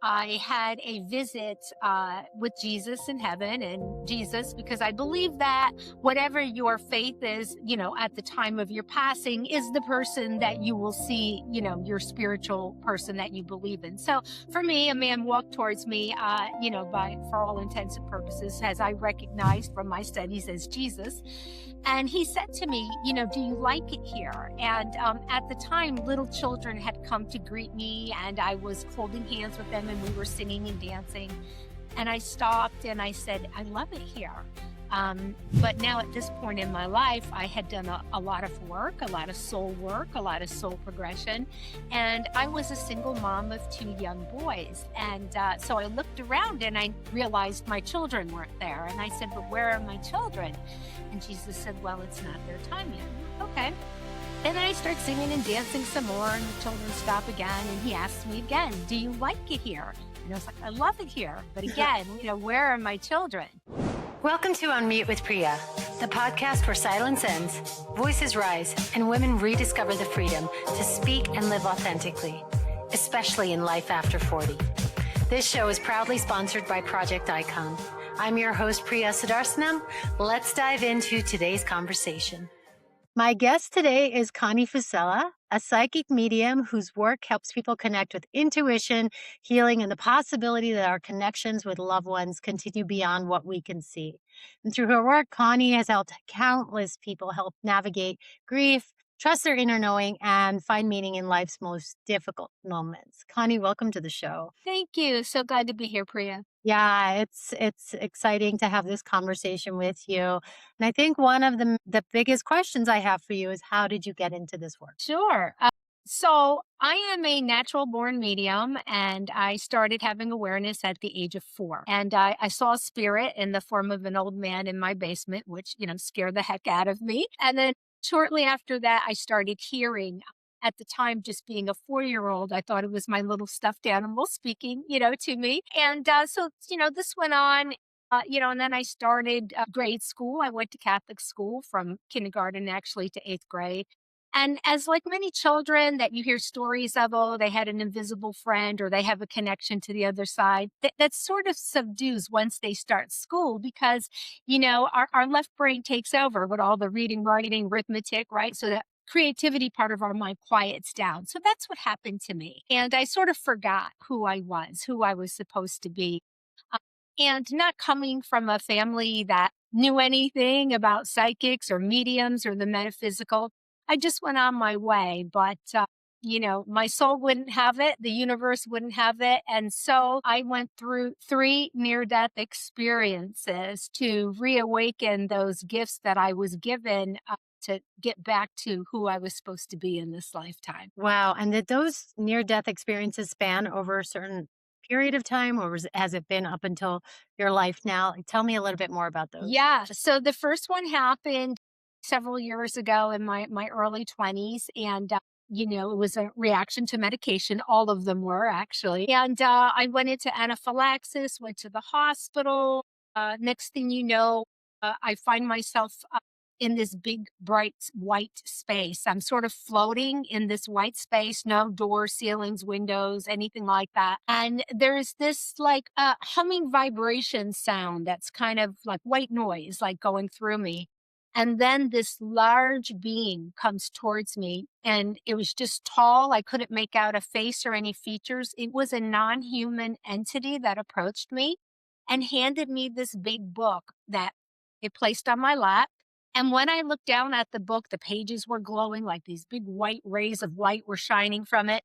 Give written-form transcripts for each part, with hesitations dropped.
I had a visit with Jesus in heaven, and Jesus, because I believe that whatever your faith is, at the time of your passing, is the person that you will see, your spiritual person that you believe in. So for me, a man walked towards me, for all intents and purposes, as I recognized from my studies as Jesus. And he said to me, do you like it here? And at the time, little children had come to greet me, and I was holding hands with them, and we were singing and dancing. And I stopped and I said, I love it here. But now at this point in my life, I had done a lot of work, a lot of soul progression. And I was a single mom of two young boys. And so I looked around and I realized my children weren't there. And I said, but where are my children? And Jesus said, well, it's not their time yet. Okay. And then I start singing and dancing some more, and the children stop again. And he asks me again, do you like it here? And I was like, I love it here. But again, where are my children? Welcome to Unmute with Priya, the podcast where silence ends, voices rise, and women rediscover the freedom to speak and live authentically, especially in life after 40. This show is proudly sponsored by Project Icon. I'm your host, Priya Sudarsanam. Let's dive into today's conversation. My guest today is Connie Fusella, a psychic medium whose work helps people connect with intuition, healing, and the possibility that our connections with loved ones continue beyond what we can see. And through her work, Connie has helped countless people help navigate grief, trust their inner knowing, and find meaning in life's most difficult moments. Connie, welcome to the show. Thank you. So glad to be here, Priya. Yeah, it's exciting to have this conversation with you. And I think one of the biggest questions I have for you is, how did you get into this work? Sure. So I am a natural born medium, and I started having awareness at the age of 4. And I saw a spirit in the form of an old man in my basement, which, scared the heck out of me. And then shortly after that, I started hearing. At the time, just being a 4-year-old, I thought it was my little stuffed animal speaking, to me. And so, this went on. And then I started grade school. I went to Catholic school from kindergarten actually to 8th grade. And as like many children that you hear stories of, oh, they had an invisible friend or they have a connection to the other side, that sort of subdues once they start school because, our left brain takes over with all the reading, writing, arithmetic, right? So that creativity part of our mind quiets down. So that's what happened to me. And I sort of forgot who I was supposed to be. Uh, and not coming from a family that knew anything about psychics or mediums or the metaphysical, I just went on my way, but, my soul wouldn't have it. The universe wouldn't have it. And so I went through 3 near-death experiences to reawaken those gifts that I was given to get back to who I was supposed to be in this lifetime. Wow. And did those near-death experiences span over a certain period of time, or has it been up until your life now? Like, tell me a little bit more about those. Yeah. So the first one happened several years ago in my early 20s. And, it was a reaction to medication. All of them were actually. And I went into anaphylaxis, went to the hospital. Next thing you know, I find myself in this big, bright, white space. I'm sort of floating in this white space, no doors, ceilings, windows, anything like that. And there's this like humming vibration sound that's kind of like white noise, like going through me. And then this large being comes towards me, and it was just tall. I couldn't make out a face or any features. It was a non human entity that approached me and handed me this big book that it placed on my lap. And when I looked down at the book, the pages were glowing like these big white rays of light were shining from it.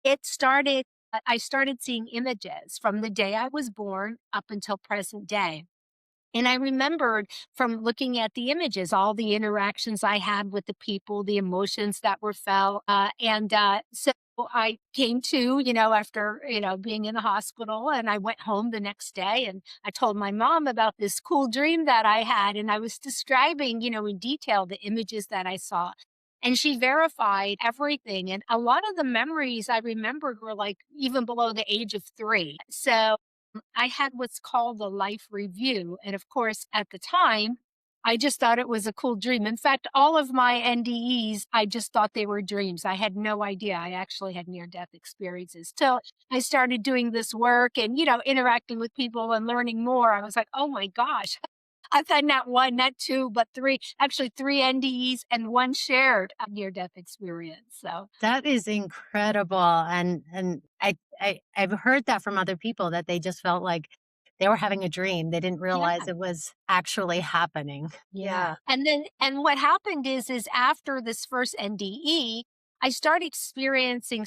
I started seeing images from the day I was born up until present day. And I remembered from looking at the images, all the interactions I had with the people, the emotions that were felt. So I came to, after, being in the hospital, and I went home the next day and I told my mom about this cool dream that I had. And I was describing, in detail the images that I saw. And she verified everything. And a lot of the memories I remembered were like even below the age of 3. So I had what's called a life review. And of course, at the time, I just thought it was a cool dream. In fact, all of my NDEs, I just thought they were dreams. I had no idea I actually had near-death experiences till I started doing this work and, interacting with people and learning more. I was like, "Oh my gosh, I've had not 1, not 2, but 3, actually 3 NDEs and 1 shared near-death experience." So, That is incredible, and I've heard that from other people that they just felt like they were having a dream. They didn't realize yeah. it was actually happening. Yeah. Yeah. And what happened is after this first NDE, I started experiencing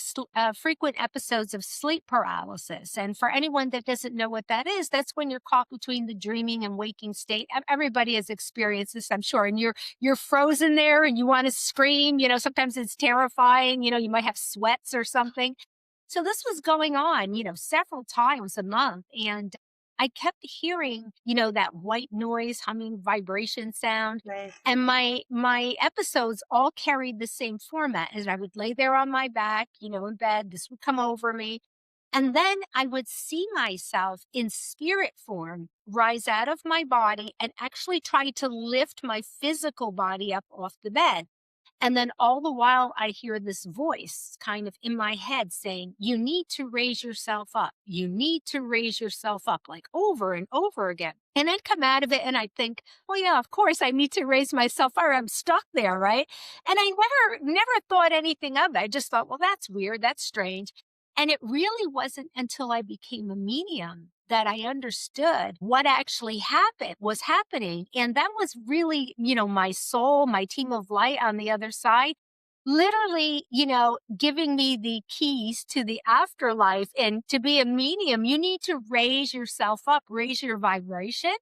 frequent episodes of sleep paralysis. And for anyone that doesn't know what that is, that's when you're caught between the dreaming and waking state. Everybody has experienced this, I'm sure. And you're frozen there and you want to scream. Sometimes it's terrifying. You might have sweats or something. So this was going on, several times a month. And I kept hearing, that white noise, humming, vibration sound. Right. And my episodes all carried the same format as I would lay there on my back, in bed. This would come over me. And then I would see myself in spirit form rise out of my body and actually try to lift my physical body up off the bed. And then all the while, I hear this voice kind of in my head saying, "You need to raise yourself up. You need to raise yourself up," like over and over again. And I'd come out of it and I'd think, well, yeah, of course I need to raise myself or I'm stuck there, right? And I never thought anything of it. I just thought, well, that's weird. That's strange. And it really wasn't until I became a medium that I understood what actually was happening. And that was really, my soul, my team of light on the other side, literally, giving me the keys to the afterlife. And to be a medium, you need to raise yourself up, raise your vibration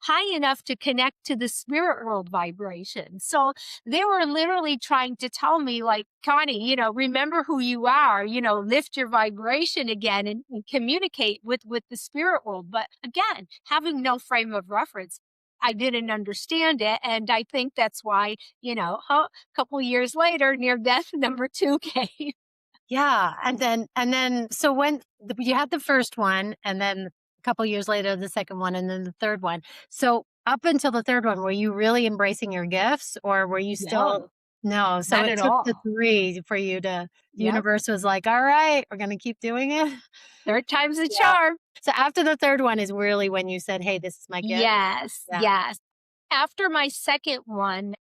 high enough to connect to the spirit world vibration. So they were literally trying to tell me, like, "Connie, remember who you are, lift your vibration again and communicate with the spirit world." But again, having no frame of reference, I didn't understand it. And I think that's why, a couple years later, near death number 2 came. Yeah, and then so you had the first one, and then a couple years later, the second one, and then the third one. So up until the third one, were you really embracing your gifts, or were you still No, no? So not it at took the all. three for you to the Yep. universe was like, "All right, we're gonna keep doing it." Third time's a Yeah. charm. So after the third one is really when you said, "Hey, this is my gift." Yes, Yeah. yes. After my second one,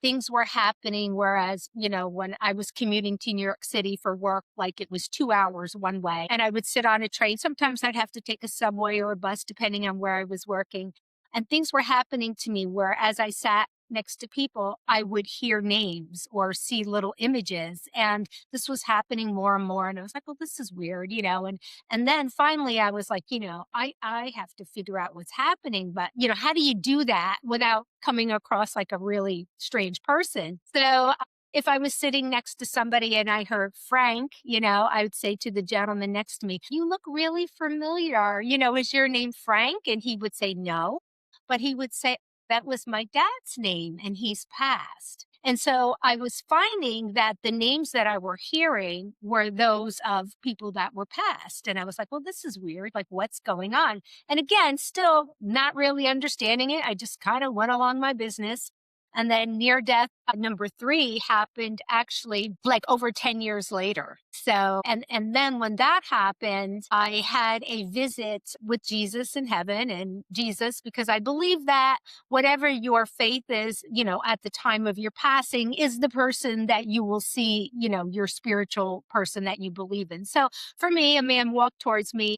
things were happening, whereas, when I was commuting to New York City for work, like it was 2 hours one way, and I would sit on a train. Sometimes I'd have to take a subway or a bus, depending on where I was working. And things were happening to me where as I sat next to people, I would hear names or see little images. And this was happening more and more. And I was like, well, this is weird, and then finally I was like, I have to figure out what's happening. But, how do you do that without coming across like a really strange person? So if I was sitting next to somebody and I heard Frank, I would say to the gentleman next to me, "You look really familiar. Is your name Frank?" And he would say no, but he would say, "That was my dad's name and he's passed." And so I was finding that the names that I were hearing were those of people that were passed. And I was like, well, this is weird. Like, what's going on? And again, still not really understanding it. I just kind of went along my business. And then near death number 3 happened actually like over 10 years later. So, and then when that happened, I had a visit with Jesus in heaven and Jesus, because I believe that whatever your faith is, at the time of your passing is the person that you will see, your spiritual person that you believe in. So for me, a man walked towards me,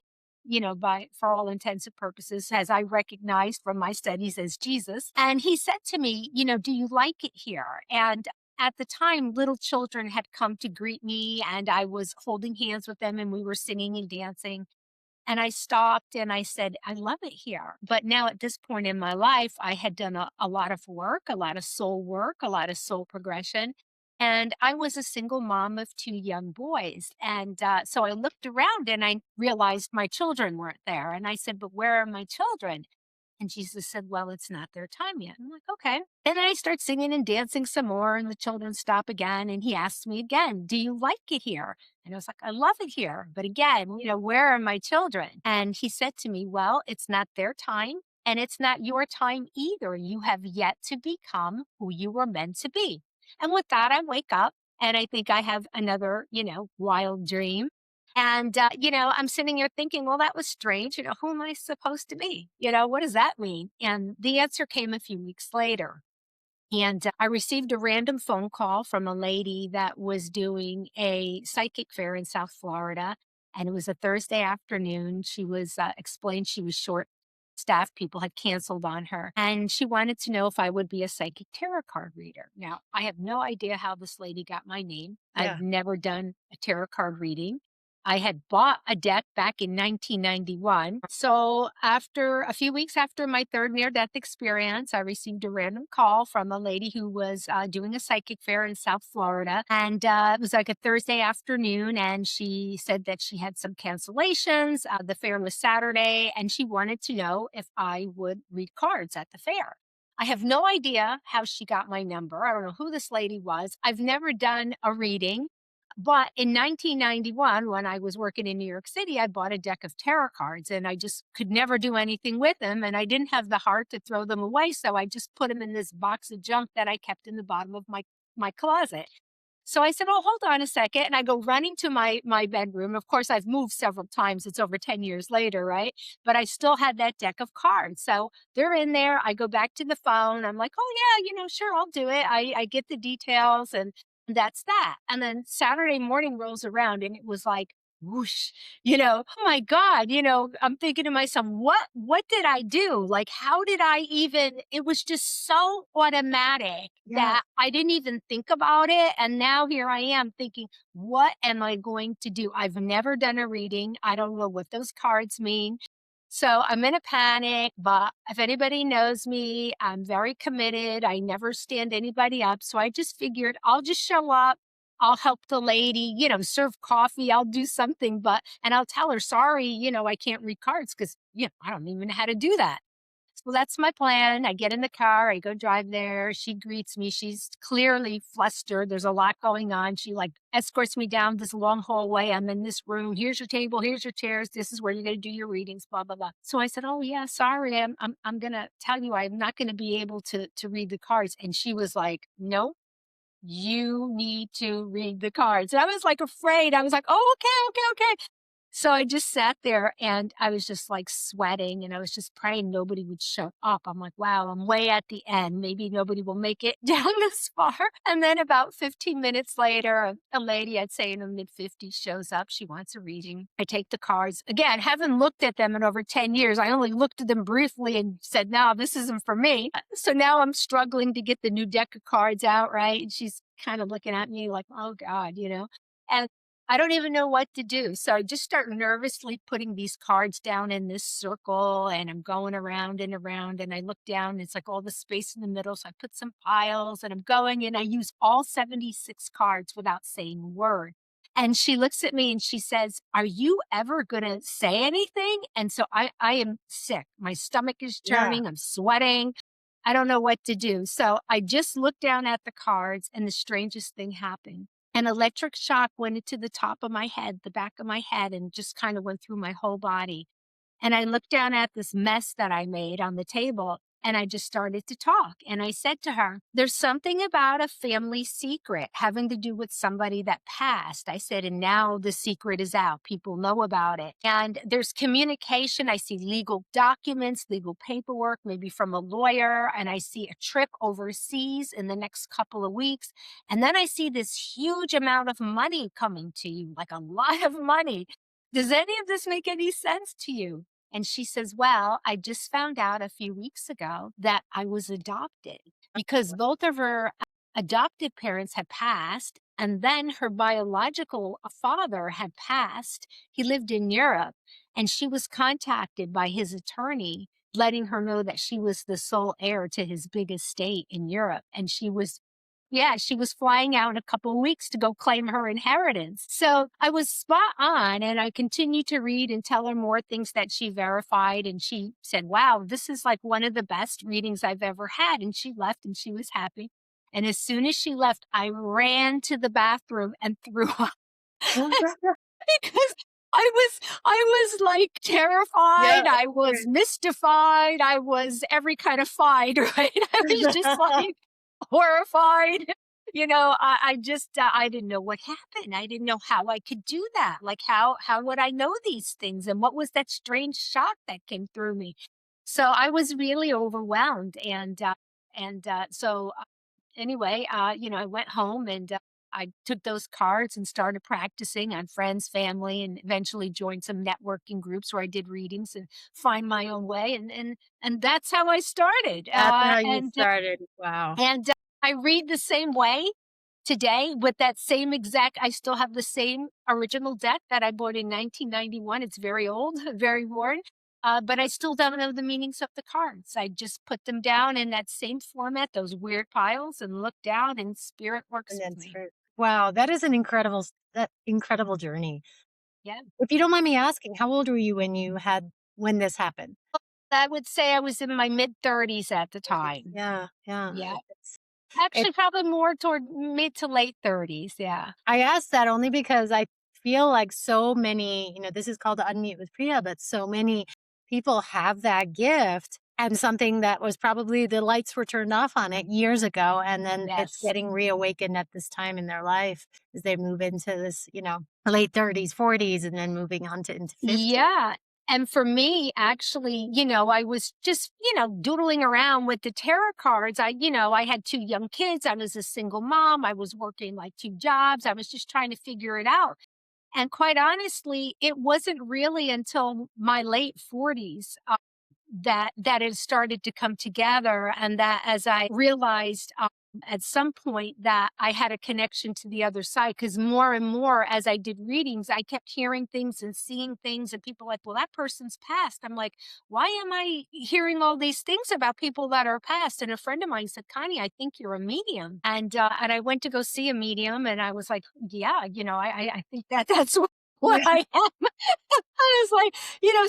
for all intents and purposes, as I recognized from my studies as Jesus. And he said to me, "Do you like it here?" And at the time, little children had come to greet me and I was holding hands with them and we were singing and dancing. And I stopped and I said, "I love it here." But now at this point in my life, I had done a lot of work, a lot of soul work, a lot of soul progression. And I was a single mom of 2 young boys. And so I looked around and I realized my children weren't there. And I said, "But where are my children?" And Jesus said, "Well, it's not their time yet." I'm like, okay. And then I start singing and dancing some more, and the children stop again. And he asks me again, "Do you like it here?" And I was like, "I love it here. But again, where are my children?" And he said to me, "Well, it's not their time. And it's not your time either. You have yet to become who you were meant to be. And with that, I wake up and I think I have another, wild dream. And, I'm sitting here thinking, well, that was strange. Who am I supposed to be? What does that mean? And the answer came a few weeks later. And I received a random phone call from a lady that was doing a psychic fair in South Florida. And it was a Thursday afternoon. She was explained she was short staffed. People had canceled on her. And she wanted to know if I would be a psychic tarot card reader. Now, I have no idea how this lady got my name. Yeah. I've never done a tarot card reading. I had bought a deck back in 1991. So after a few weeks after my third near-death experience, I received a random call from a lady who was doing a psychic fair in South Florida. And it was like a Thursday afternoon. And she said that she had some cancellations. The fair was Saturday. And she wanted to know if I would read cards at the fair. I have no idea how she got my number. I don't know who this lady was. I've never done a reading. But in 1991, when I was working in New York City, I bought a deck of tarot cards and I just could never do anything with them. And I didn't have the heart to throw them away. So I just put them in this box of junk that I kept in the bottom of my closet. So I said, oh, hold on a second. And I go running to my bedroom. Of course, I've moved several times. It's over 10 years later, right? But I still had that deck of cards. So they're in there. I go back to the phone. I'm like, oh, yeah, sure, I'll do it. I get the details and that's that. And then Saturday morning rolls around and it was like, whoosh, oh my God, I'm thinking to myself, what did I do? Like, how did I even, it was just so automatic Yeah. that I didn't even think about it. And now here I am thinking, what am I going to do? I've never done a reading. I don't know what those cards mean. So I'm in a panic, but if anybody knows me, I'm very committed. I never stand anybody up. So I just figured I'll just show up. I'll help the lady, serve coffee. I'll do something, and I'll tell her, sorry, I can't read cards because, I don't even know how to do that. So that's my plan. I get in the car, I go drive there. She greets me. She's clearly flustered. There's a lot going on. She like escorts me down this long hallway. I'm in this room. Here's your table. Here's your chairs. This is where you're going to do your readings, blah, blah, blah. So I said, oh yeah, sorry. I'm going to tell you, I'm not going to be able to read the cards. And she was like, no, you need to read the cards. And I was like afraid. I was like, oh, okay. So I just sat there and I was just like sweating and I was just praying nobody would show up. I'm like, wow, I'm way at the end. Maybe nobody will make it down this far. And then about 15 minutes later, a lady, I'd say in her mid 50s, shows up. She wants a reading. I take the cards. Again, haven't looked at them in over 10 years. I only looked at them briefly and said, no, this isn't for me. So now I'm struggling to get the new deck of cards out, right? And she's kind of looking at me like, oh God, And I don't even know what to do. So I just start nervously putting these cards down in this circle and I'm going around and around and I look down and it's like all the space in the middle. So I put some piles and I'm going and I use all 76 cards without saying a word. And she looks at me and she says, are you ever going to say anything? And so I am sick. My stomach is Yeah. turning. I'm sweating. I don't know what to do. So I just looked down at the cards and the strangest thing happened. An electric shock went into the top of my head, the back of my head, and just kind of went through my whole body. And I looked down at this mess that I made on the table and I just started to talk. And I said to her, there's something about a family secret having to do with somebody that passed. I said, and now the secret is out. People know about it. And there's communication. I see legal documents, legal paperwork, maybe from a lawyer. And I see a trip overseas in the next couple of weeks. And then I see this huge amount of money coming to you, like a lot of money. Does any of this make any sense to you? And she says, well, I just found out a few weeks ago that I was adopted because both of her adopted parents had passed. And then her biological father had passed. He lived in Europe and she was contacted by his attorney, letting her know that she was the sole heir to his big estate in Europe. And she was flying out in a couple of weeks to go claim her inheritance. So I was spot on and I continued to read and tell her more things that she verified. And she said, wow, this is like one of the best readings I've ever had. And she left and she was happy. And as soon as she left, I ran to the bathroom and threw up because I was like Yeah, terrified, of I was course. mystified, I was every kind of fied, right? I was just like horrified. I just I didn't know what happened. I didn't know how I could do that. Like how would I know these things and what was that strange shock that came through me? So I was really overwhelmed and anyway, I went home and I took those cards and started practicing on friends, family, and eventually joined some networking groups where I did readings and find my own way. And that's how I started. That's how you started. Wow. And I read the same way today with that same exact. I still have the same original deck that I bought in 1991. It's very old, very worn. But I still don't know the meanings of the cards. I just put them down in that same format, those weird piles, and look down, and spirit works And with then me. wow, that is an that incredible journey. Yeah. If you don't mind me asking, how old were you when this happened? I would say I was in my mid-30s at the time. Yeah, yeah. Yeah. It Actually, probably more toward mid to late 30s. Yeah. I asked that only because I feel like so many, this is called Unmute with Priya, but so many people have that gift and something that was probably the lights were turned off on it years ago. And then it's Yes. getting reawakened at this time in their life as they move into this, late 30s, 40s, and then moving on to into 50. Yeah. And for me, actually, I was just, doodling around with the tarot cards. I had two young kids. I was a single mom. I was working like two jobs. I was just trying to figure it out. And quite honestly, it wasn't really until my late 40s that it started to come together, and that as I realized at some point that I had a connection to the other side, because more and more as I did readings, I kept hearing things and seeing things, and people like, well, that person's passed. I'm like, why am I hearing all these things about people that are passed? And a friend of mine said, Connie, I think you're a medium. And I went to go see a medium, and I was like, yeah, I think that's what I am. I was like,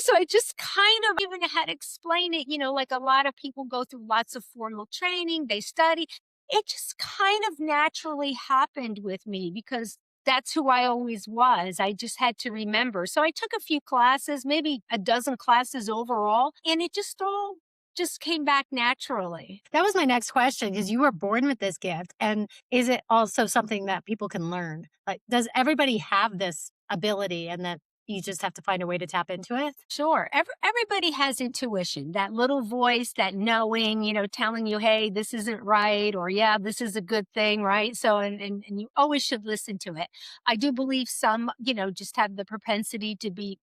so I just kind of even had to explain it, like a lot of people go through lots of formal training, they study. It just kind of naturally happened with me because that's who I always was. I just had to remember. So I took a few classes, maybe a dozen classes overall, and it just all just came back naturally. That was my next question because you were born with this gift. And is it also something that people can learn? Like, does everybody have this ability and that you just have to find a way to tap into it? Sure. Everybody has intuition, that little voice, that knowing, telling you, hey, this isn't right, or yeah, this is a good thing, right? So, and you always should listen to it. I do believe some, just have the propensity to be,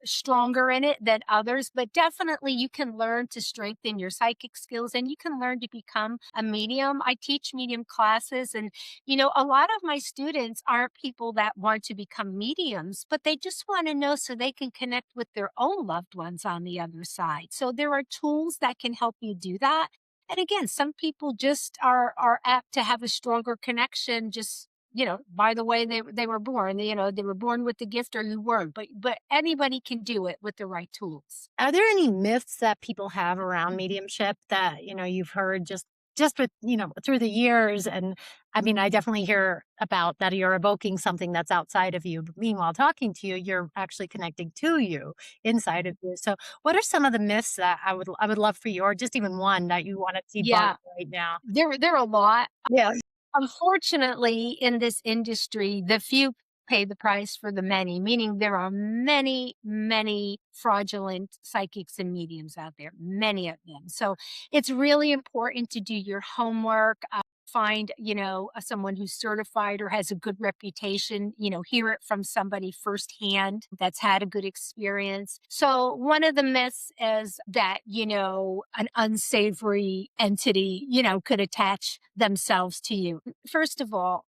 stronger in it than others, but definitely you can learn to strengthen your psychic skills and you can learn to become a medium. I teach medium classes, and a lot of my students aren't people that want to become mediums, but they just want to know so they can connect with their own loved ones on the other side. So there are tools that can help you do that. And again, some people just are apt to have a stronger connection just by the way they were born. They were born with the gift or you weren't, but anybody can do it with the right tools. Are there any myths that people have around mediumship that, you've heard just with, through the years? And I mean, I definitely hear about that you're evoking something that's outside of you. But meanwhile, talking to you, you're actually connecting to you inside of you. So what are some of the myths that I would love for you, or just even one that you want to debunk Yeah, right now? there are a lot. Yeah. Unfortunately, in this industry, the few pay the price for the many, meaning there are many, many fraudulent psychics and mediums out there, many of them. So it's really important to do your homework. Find, someone who's certified or has a good reputation, hear it from somebody firsthand that's had a good experience. So one of the myths is that, an unsavory entity, could attach themselves to you. First of all,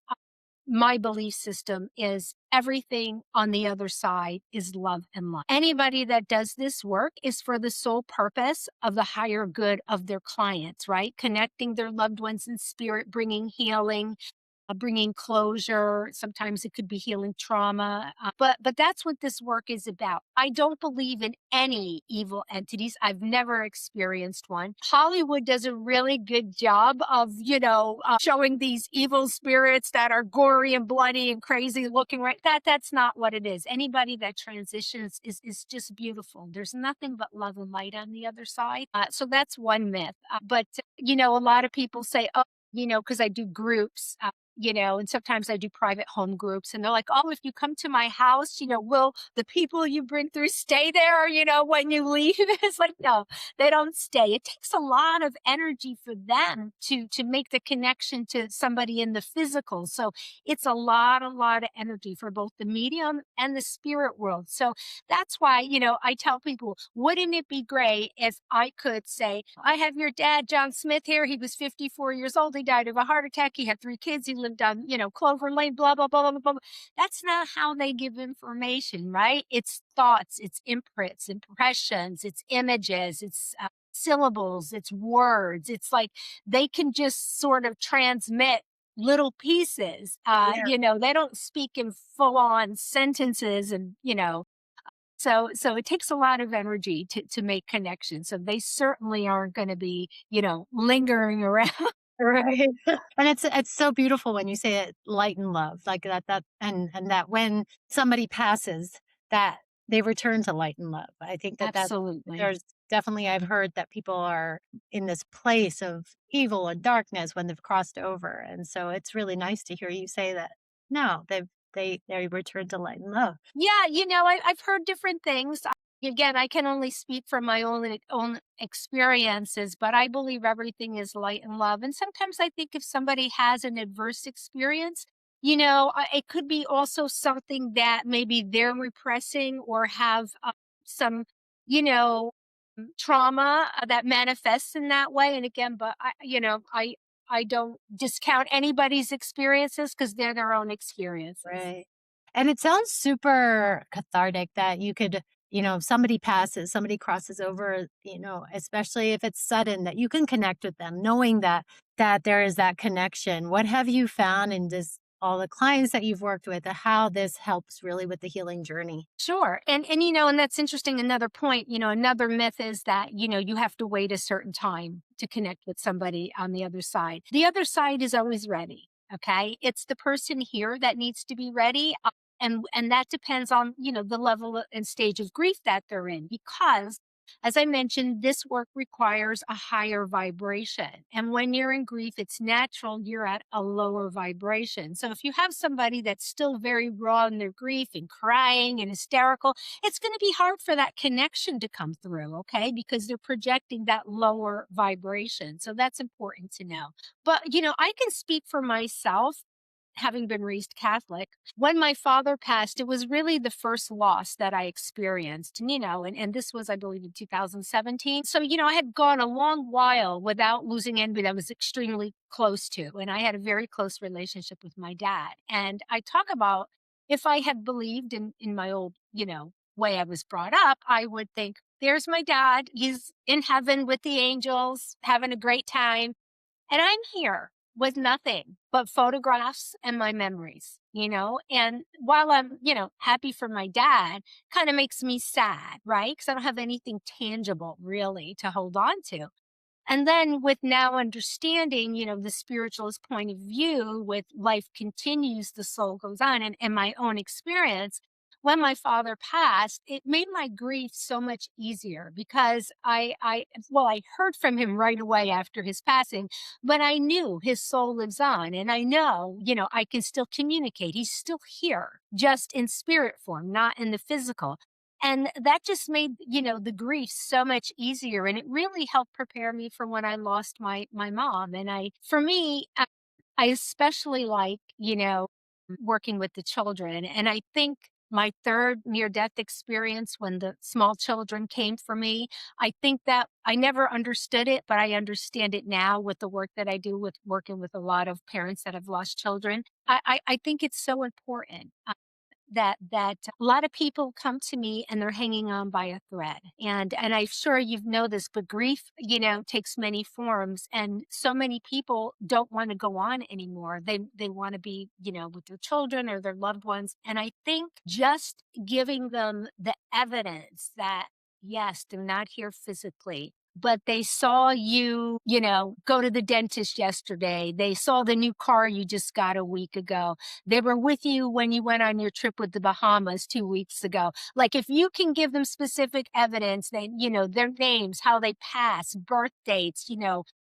my belief system is everything on the other side is love and light. Anybody that does this work is for the sole purpose of the higher good of their clients, right? Connecting their loved ones in spirit, bringing healing. bringing closure. Sometimes it could be healing trauma, but that's what this work is about. I don't believe in any evil entities. I've never experienced one. Hollywood does a really good job of, showing these evil spirits that are gory and bloody and crazy looking. Right, that's not what it is. Anybody that transitions is just beautiful. There's nothing but love and light on the other side. So that's one myth. But a lot of people say, oh, because I do groups, and sometimes I do private home groups, and they're like, oh, if you come to my house, will the people you bring through stay there, when you leave? It's like, no, they don't stay. It takes a lot of energy for them to make the connection to somebody in the physical. So it's a lot of energy for both the medium and the spirit world. So that's why, I tell people, wouldn't it be great if I could say, I have your dad, John Smith, here. He was 54 years old. He died of a heart attack. He had 3 kids. He lived on, Clover Lane, blah, blah, blah, blah, blah. That's not how they give information, right? It's thoughts, it's imprints, impressions, it's images, it's syllables, it's words. It's like they can just sort of transmit little pieces. They don't speak in full on sentences and, so it takes a lot of energy to make connections. So they certainly aren't going to be, lingering around. Right. And it's so beautiful when you say it, light and love, like and that when somebody passes, that they return to light and love. I think that Absolutely. there's definitely, I've heard that people are in this place of evil and darkness when they've crossed over. And so it's really nice to hear you say that. No, they return to light and love. Yeah, I've heard different things. Again, I can only speak from my own experiences, but I believe everything is light and love. And sometimes I think if somebody has an adverse experience, it could be also something that maybe they're repressing or have some, trauma that manifests in that way. And again, but I don't discount anybody's experiences because they're their own experiences. Right. And it sounds super cathartic that you could, if somebody passes, somebody crosses over, especially if it's sudden, that you can connect with them, knowing that there is that connection. What have you found in this all the clients that you've worked with, how this helps really with the healing journey? Sure. And that's interesting. Another point, another myth is that, you have to wait a certain time to connect with somebody on the other side. The other side is always ready. Okay. It's the person here that needs to be ready. And that depends on, the level and stage of grief that they're in, because as I mentioned, this work requires a higher vibration. And when you're in grief, it's natural you're at a lower vibration. So if you have somebody that's still very raw in their grief and crying and hysterical, it's going to be hard for that connection to come through, okay? Because they're projecting that lower vibration. So that's important to know. But, I can speak for myself, having been raised Catholic. When my father passed, it was really the first loss that I experienced. And this was, I believe, in 2017. So, I had gone a long while without losing anybody that I was extremely close to. And I had a very close relationship with my dad. And I talk about, if I had believed in my old, way I was brought up, I would think, there's my dad. He's in heaven with the angels, having a great time. And I'm here with nothing but photographs and my memories, And while I'm, happy for my dad, kind of makes me sad, right? Because I don't have anything tangible really to hold on to. And then with now understanding, the spiritualist point of view with life continues, the soul goes on, and my own experience, when my father passed, it made my grief so much easier because I heard from him right away after his passing, but I knew his soul lives on, and I know, I can still communicate. He's still here, just in spirit form, not in the physical. And that just made, the grief so much easier. And it really helped prepare me for when I lost my mom. And for me, I especially like, working with the children. And I think my third near death experience, when the small children came for me, I think that I never understood it, but I understand it now with the work that I do with working with a lot of parents that have lost children. I think it's so important. that a lot of people come to me and they're hanging on by a thread. And I'm sure you've know this, but grief, takes many forms, and so many people don't want to go on anymore. They want to be, with their children or their loved ones. And I think just giving them the evidence that yes, they're not here physically, but they saw you, go to the dentist yesterday. They saw the new car you just got a week ago. They were with you when you went on your trip with the Bahamas 2 weeks ago. Like if you can give them specific evidence, their names, how they pass, birth dates,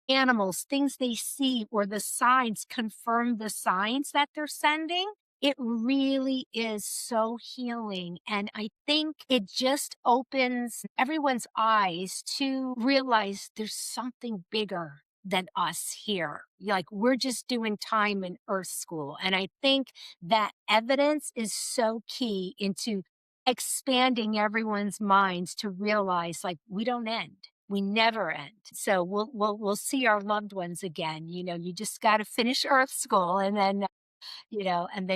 animals, things they see, or the signs confirm the signs that they're sending. It really is so healing. And I think it just opens everyone's eyes to realize there's something bigger than us here. Like we're just doing time in Earth School. And I think that evidence is so key into expanding everyone's minds to realize like we don't end. We never end. So we'll see our loved ones again. You just got to finish Earth School and then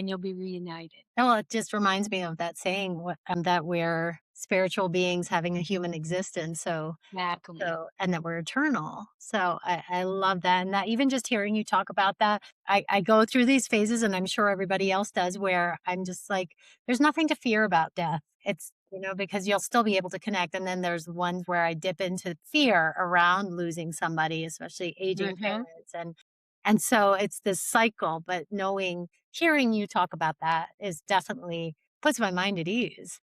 you'll be reunited. Well, it just reminds me of that saying that we're spiritual beings having a human existence. Exactly. And that we're eternal. So I love that. And that even just hearing you talk about that, I go through these phases, and I'm sure everybody else does, where I'm just like, there's nothing to fear about death. It's, because you'll still be able to connect. And then there's ones where I dip into fear around losing somebody, especially aging Hmm. parents. And so it's this cycle, but hearing you talk about that is definitely puts my mind at ease.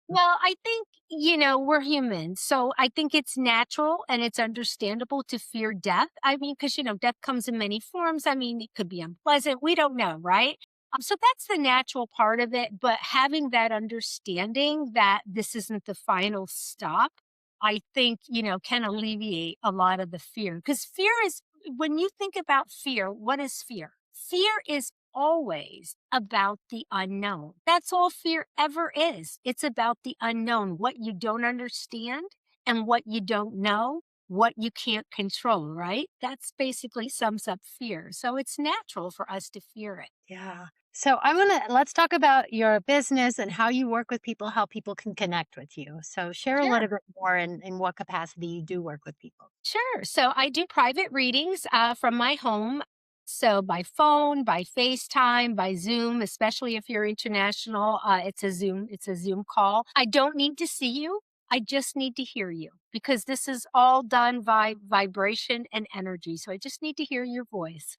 Well, I think, we're human. So I think it's natural and it's understandable to fear death. I mean, because, death comes in many forms. I mean, it could be unpleasant. We don't know, right? So that's the natural part of it. But having that understanding that this isn't the final stop, I think, can alleviate a lot of the fear. Because fear is, when you think about fear, what is fear? Fear is always about the unknown. That's all fear ever is. It's about the unknown, what you don't understand and what you don't know, what you can't control, right? That's basically sums up fear. So it's natural for us to fear it. Yeah. So let's talk about your business and how you work with people, how people can connect with you. So share a little Sure. bit more in what capacity you do work with people. Sure. So I do private readings from my home. So by phone, by FaceTime, by Zoom, especially if you're international, it's a Zoom call. I don't need to see you. I just need to hear you because this is all done by vibration and energy. So I just need to hear your voice.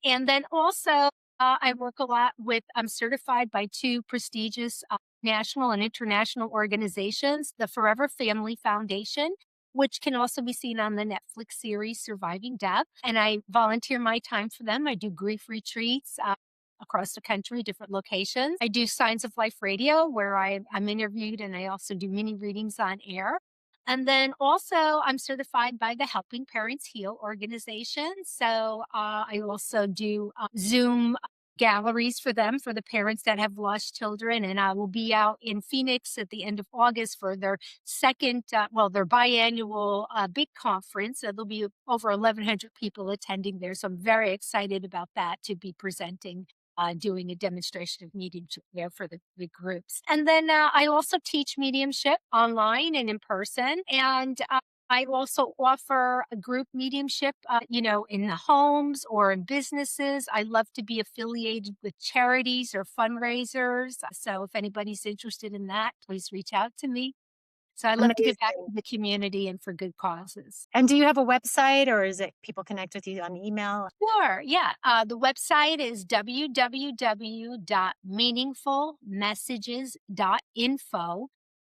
And then also, I work a lot with, I'm certified by two prestigious national and international organizations, the Forever Family Foundation, which can also be seen on the Netflix series Surviving Death. And I volunteer my time for them. I do grief retreats across the country, different locations. I do Signs of Life Radio, where I'm interviewed, and I also do mini readings on air. And then also, I'm certified by the Helping Parents Heal organization. So I also do Zoom galleries for them, for the parents that have lost children. And I will be out in Phoenix at the end of August for their their biannual big conference. There'll be over 1,100 people attending there. So I'm very excited about that, to be presenting. Doing a demonstration of mediumship there for the groups. And then I also teach mediumship online and in person. And I also offer a group mediumship, in the homes or in businesses. I love to be affiliated with charities or fundraisers. So if anybody's interested in that, please reach out to me. So I love to give back Amazing. to the community and for good causes. And do you have a website, or is it people connect with you on email? Sure. Yeah. The website is www.meaningfulmessages.info.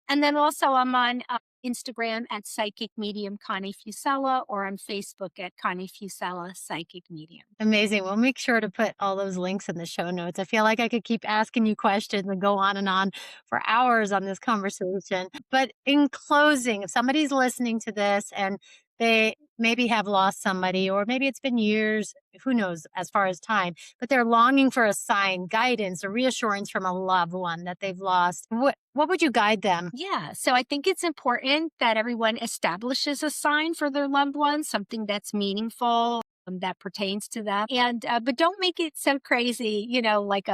And then also I'm on Instagram at Psychic Medium Connie Fusella, or on Facebook at Connie Fusella Psychic Medium. Amazing. We'll make sure to put all those links in the show notes. I feel like I could keep asking you questions and go on for hours on this conversation. But in closing, if somebody's listening to this and they maybe have lost somebody, or maybe it's been years, who knows, as far as time, but they're longing for a sign, guidance, or reassurance from a loved one that they've lost, what would you guide them? Yeah. So I think it's important that everyone establishes a sign for their loved ones, something that's meaningful, that pertains to them. And, but don't make it so crazy, like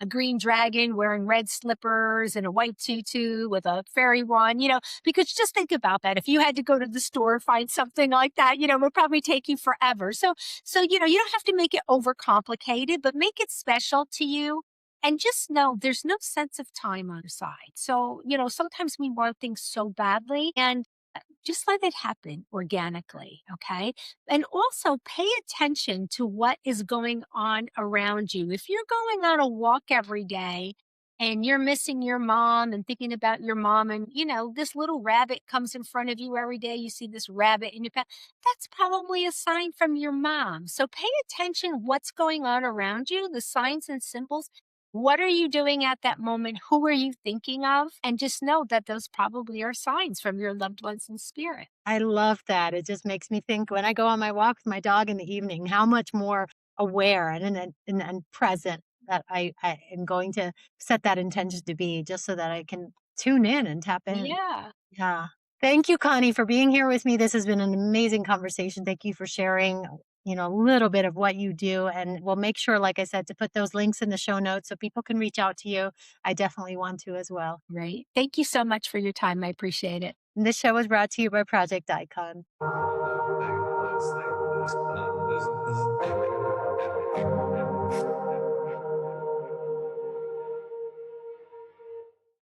a green dragon wearing red slippers and a white tutu with a fairy wand, because just think about that. If you had to go to the store, find something like that, it would probably take you forever. So, you don't have to make it overcomplicated, but make it special to you. And just know there's no sense of time on your side. So, sometimes we want things so badly, and just let it happen organically. Okay. And also pay attention to what is going on around you. If you're going on a walk every day and you're missing your mom and thinking about your mom, and this little rabbit comes in front of you every day, you see this rabbit in your path, that's probably a sign from your mom. So pay attention what's going on around you, the signs and symbols. What are you doing at that moment? Who are you thinking of? And just know that those probably are signs from your loved ones in spirit. I love that. It just makes me think when I go on my walk with my dog in the evening, how much more aware and present that I am going to set that intention to be, just so that I can tune in and tap in. Yeah. Yeah. Thank you, Connie, for being here with me. This has been an amazing conversation. Thank you for sharing, a little bit of what you do. And we'll make sure, like I said, to put those links in the show notes so people can reach out to you. I definitely want to as well. Right. Thank you so much for your time. I appreciate it. And this show was brought to you by Project Icon.